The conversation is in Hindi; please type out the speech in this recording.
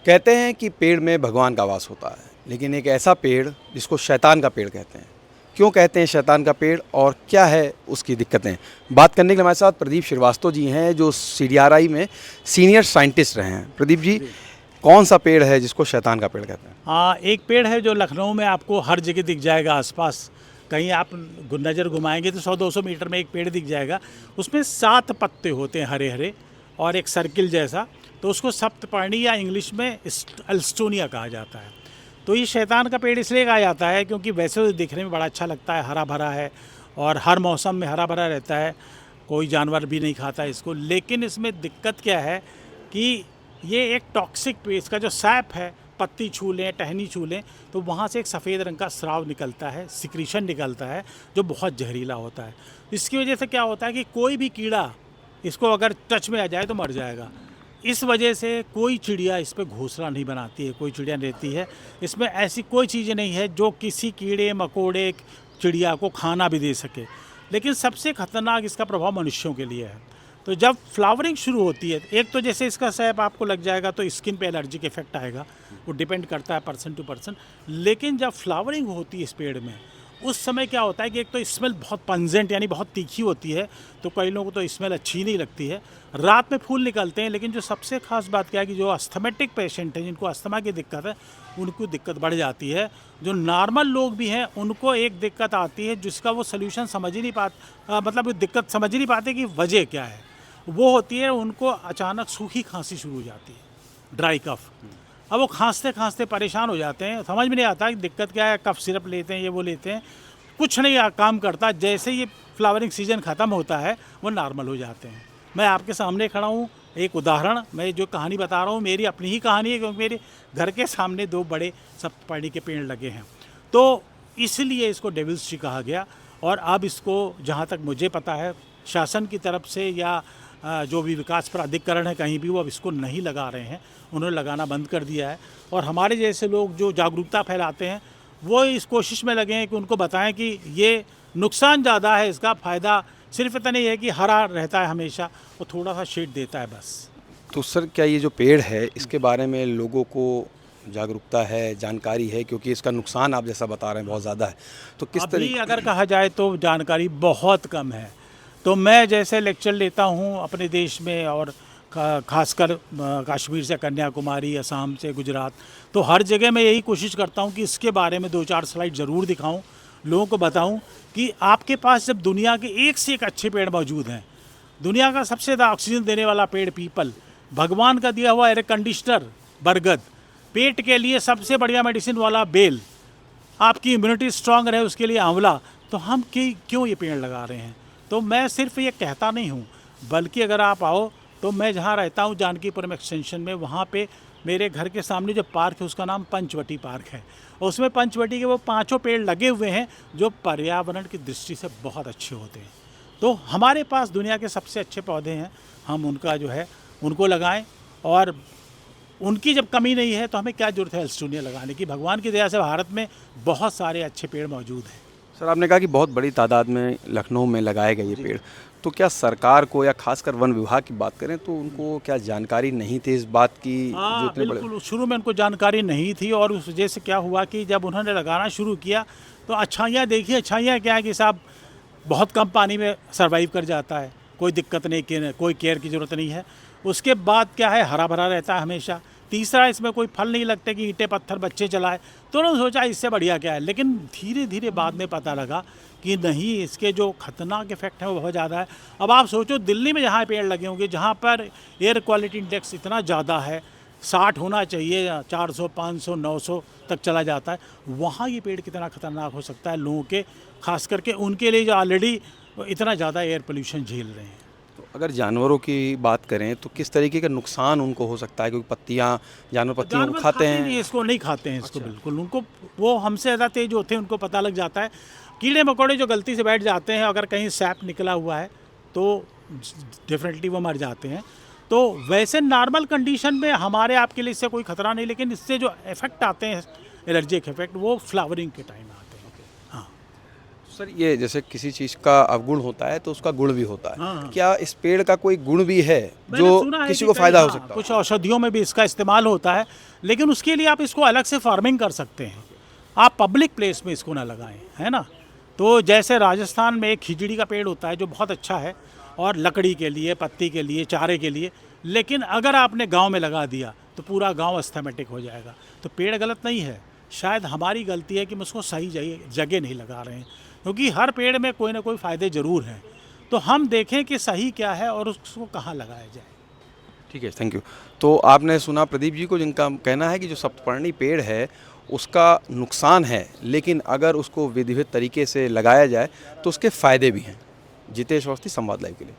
कहते हैं कि पेड़ में भगवान का वास होता है, लेकिन एक ऐसा पेड़ जिसको शैतान का पेड़ कहते हैं। क्यों कहते हैं शैतान का पेड़ और क्या है उसकी दिक्कतें? बात करने के लिए हमारे साथ प्रदीप श्रीवास्तव जी हैं, जो CDRI में सीनियर साइंटिस्ट रहे हैं। प्रदीप जी, कौन सा पेड़ है जिसको शैतान का पेड़ कहते हैं? हाँ, एक पेड़ है जो लखनऊ में आपको हर जगह दिख जाएगा। आसपास कहीं आप नज़र घुमाएंगे तो 100-200 मीटर में एक पेड़ दिख जाएगा। उसमें 7 पत्ते होते हैं हरे हरे और एक सर्किल जैसा, तो उसको सप्तपर्णी या इंग्लिश में एल्स्टोनिया कहा जाता है। तो ये शैतान का पेड़ इसलिए कहा जाता है क्योंकि वैसे तो दिखने में बड़ा अच्छा लगता है, हरा भरा है और हर मौसम में हरा भरा रहता है, कोई जानवर भी नहीं खाता इसको। लेकिन इसमें दिक्कत क्या है कि ये एक टॉक्सिक पेड़, इसका जो सैप है, पत्ती छू लें, टहनी छू लें तो वहाँ से एक सफ़ेद रंग का स्राव निकलता है, सिक्रीशन निकलता है जो बहुत जहरीला होता है। इसकी वजह से क्या होता है कि कोई भी कीड़ा इसको अगर टच में आ जाए तो मर जाएगा। इस वजह से कोई चिड़िया इस पर घोंसला नहीं बनाती है, कोई चिड़िया रहती है। इसमें ऐसी कोई चीज़ नहीं है जो किसी कीड़े मकोड़े चिड़िया को खाना भी दे सके। लेकिन सबसे खतरनाक इसका प्रभाव मनुष्यों के लिए है। तो जब फ्लावरिंग शुरू होती है, एक तो जैसे इसका सैप आपको लग जाएगा तो स्किन पे एलर्जिक इफेक्ट आएगा, वो डिपेंड करता है पर्सन टू पर्सन। लेकिन जब फ्लावरिंग होती है इस पेड़ में, उस समय क्या होता है कि एक तो स्मेल बहुत पंजेंट यानी बहुत तीखी होती है, तो कई लोगों को तो स्मेल अच्छी नहीं लगती है। रात में फूल निकलते हैं, लेकिन जो सबसे खास बात क्या है कि जो अस्थमेटिक पेशेंट हैं, जिनको अस्थमा की दिक्कत है, उनको दिक्कत बढ़ जाती है। जो नॉर्मल लोग भी हैं उनको एक दिक्कत आती है जिसका वो सोल्यूशन समझ ही नहीं पाते, मतलब दिक्कत समझ ही नहीं पाते कि वजह क्या है। वो होती है उनको अचानक सूखी खांसी शुरू हो जाती है, ड्राई कफ। अब वो खांसते खांसते परेशान हो जाते हैं, समझ में नहीं आता कि दिक्कत क्या है। कफ सिरप लेते हैं, ये वो लेते हैं, कुछ नहीं काम करता। जैसे ये फ्लावरिंग सीजन ख़त्म होता है वो नॉर्मल हो जाते हैं। मैं आपके सामने खड़ा हूँ, एक उदाहरण, मैं जो कहानी बता रहा हूँ मेरी अपनी ही कहानी है, क्योंकि मेरे घर के सामने 2 बड़े सप्तपर्णी के पेड़ लगे हैं, तो इसलिए इसको डेविल्स ट्री कहा गया। और अब इसको जहाँ तक मुझे पता है शासन की तरफ से या जो भी विकास प्राधिकरण है कहीं भी, वो अब इसको नहीं लगा रहे हैं, उन्होंने लगाना बंद कर दिया है। और हमारे जैसे लोग जो जागरूकता फैलाते हैं वो इस कोशिश में लगे हैं कि उनको बताएं कि ये नुकसान ज़्यादा है, इसका फ़ायदा सिर्फ इतना नहीं है कि हरा रहता है हमेशा, वो थोड़ा सा शेड देता है बस। तो सर, क्या ये जो पेड़ है इसके बारे में लोगों को जागरूकता है, जानकारी है? क्योंकि इसका नुकसान आप जैसा बता रहे हैं बहुत ज़्यादा है, तो किस अभी तरीके? अगर कहा जाए तो जानकारी बहुत कम है। तो मैं जैसे लेक्चर लेता हूँ अपने देश में, और खासकर कश्मीर से कन्याकुमारी, असम से गुजरात, तो हर जगह मैं यही कोशिश करता हूँ कि इसके बारे में 2-4 स्लाइड ज़रूर दिखाऊं, लोगों को बताऊं कि आपके पास जब दुनिया के एक से एक अच्छे पेड़ मौजूद हैं, दुनिया का सबसे ज़्यादा ऑक्सीजन देने वाला पेड़ पीपल, भगवान का दिया हुआ एयर कंडीशनर बरगद, पेट के लिए सबसे बढ़िया मेडिसिन वाला बेल, आपकी इम्यूनिटी स्ट्रांग रहे उसके लिए आंवला, तो हम क्यों ये पेड़ लगा रहे हैं? तो मैं सिर्फ ये कहता नहीं हूँ, बल्कि अगर आप आओ तो मैं जहाँ रहता हूँ जानकीपुरम एक्सटेंशन में, वहाँ पे मेरे घर के सामने जो पार्क है उसका नाम पंचवटी पार्क है, और उसमें पंचवटी के वो 5 पेड़ लगे हुए हैं जो पर्यावरण की दृष्टि से बहुत अच्छे होते हैं। तो हमारे पास दुनिया के सबसे अच्छे पौधे हैं, हम उनका जो है उनको लगाएं। और उनकी जब कमी नहीं है तो हमें क्या ज़रूरत है एल्स्टोनिया लगाने की? भगवान की दया से भारत में बहुत सारे अच्छे पेड़ मौजूद हैं। सर, आपने कहा कि बहुत बड़ी तादाद में लखनऊ में लगाए गए ये पेड़, तो क्या सरकार को या खासकर वन विभाग की बात करें तो उनको क्या जानकारी नहीं थी इस बात की? जो इतने बड़े बिल्कुल, शुरू में उनको जानकारी नहीं थी, और उस वजह से क्या हुआ कि जब उन्होंने लगाना शुरू किया तो अच्छाइयाँ देखी। अच्छाइयाँ क्या है कि साहब बहुत कम पानी में सर्वाइव कर जाता है, कोई दिक्कत नहीं, कोई केयर की ज़रूरत नहीं है। उसके बाद क्या है, हरा भरा रहता है हमेशा। तीसरा, इसमें कोई फल नहीं लगते कि ईंटें पत्थर बच्चे चलाए, तो उन्होंने सोचा इससे बढ़िया क्या है। लेकिन धीरे धीरे बाद में पता लगा कि नहीं, इसके जो खतरनाक इफेक्ट हैं वो बहुत ज़्यादा है। अब आप सोचो दिल्ली में जहाँ पेड़ लगे होंगे, जहाँ पर एयर क्वालिटी इंडेक्स इतना ज़्यादा है, 60 होना चाहिए, 400, 500, 900 तक चला जाता है, वहाँ ये पेड़ कितना खतरनाक हो सकता है लोगों के, खास करके उनके लिए जो ऑलरेडी इतना ज़्यादा एयर पोल्यूशन झेल रहे हैं। तो अगर जानवरों की बात करें तो किस तरीके का नुकसान उनको हो सकता है? क्योंकि पत्तियाँ, जानवर पत्तियों को खाते हैं। नहीं, इसको नहीं खाते हैं इसको। अच्छा। बिल्कुल, उनको वो हमसे ज़्यादा तेज होते हैं, उनको पता लग जाता है। कीड़े मकोड़े जो गलती से बैठ जाते हैं, अगर कहीं सैप निकला हुआ है तो डेफिनेटली वो मर जाते हैं। तो वैसे नॉर्मल कंडीशन में हमारे आपके लिए इससे कोई खतरा नहीं, लेकिन इससे जो इफेक्ट आते हैं एलर्जिक इफेक्ट, वो फ्लावरिंग के टाइम आते हैं। हाँ। सर ये जैसे किसी चीज़ का अवगुण होता है तो उसका गुण भी होता है। हाँ, हाँ। क्या इस पेड़ का कोई गुण भी है मैंने जो सुना है किसी कि को कई- फायदा हो हाँ, सकता है? कुछ औषधियों में भी इसका इस्तेमाल होता है, लेकिन उसके लिए आप इसको अलग से फार्मिंग कर सकते हैं। आप पब्लिक प्लेस में इसको ना लगाएं, है ना। तो जैसे राजस्थान में एक खिजड़ी का पेड़ होता है जो बहुत अच्छा है, और लकड़ी के लिए, पत्ती के लिए, चारे के लिए। लेकिन अगर आपने गांव में लगा दिया तो पूरा गांव अस्थमेटिक हो जाएगा। तो पेड़ गलत नहीं है, शायद हमारी गलती है कि हम उसको सही जगह नहीं लगा रहे हैं, क्योंकि हर पेड़ में कोई ना कोई फ़ायदे ज़रूर हैं। तो हम देखें कि सही क्या है और उसको कहाँ लगाया जाए। ठीक है, थैंक यू। तो आपने सुना प्रदीप जी को, जिनका कहना है कि जो सप्तपर्णी पेड़ है उसका नुकसान है, लेकिन अगर उसको विधिवत तरीके से लगाया जाए तो उसके फ़ायदे भी हैं। जितेश अवस्थी, संवाद लाइव के लिए।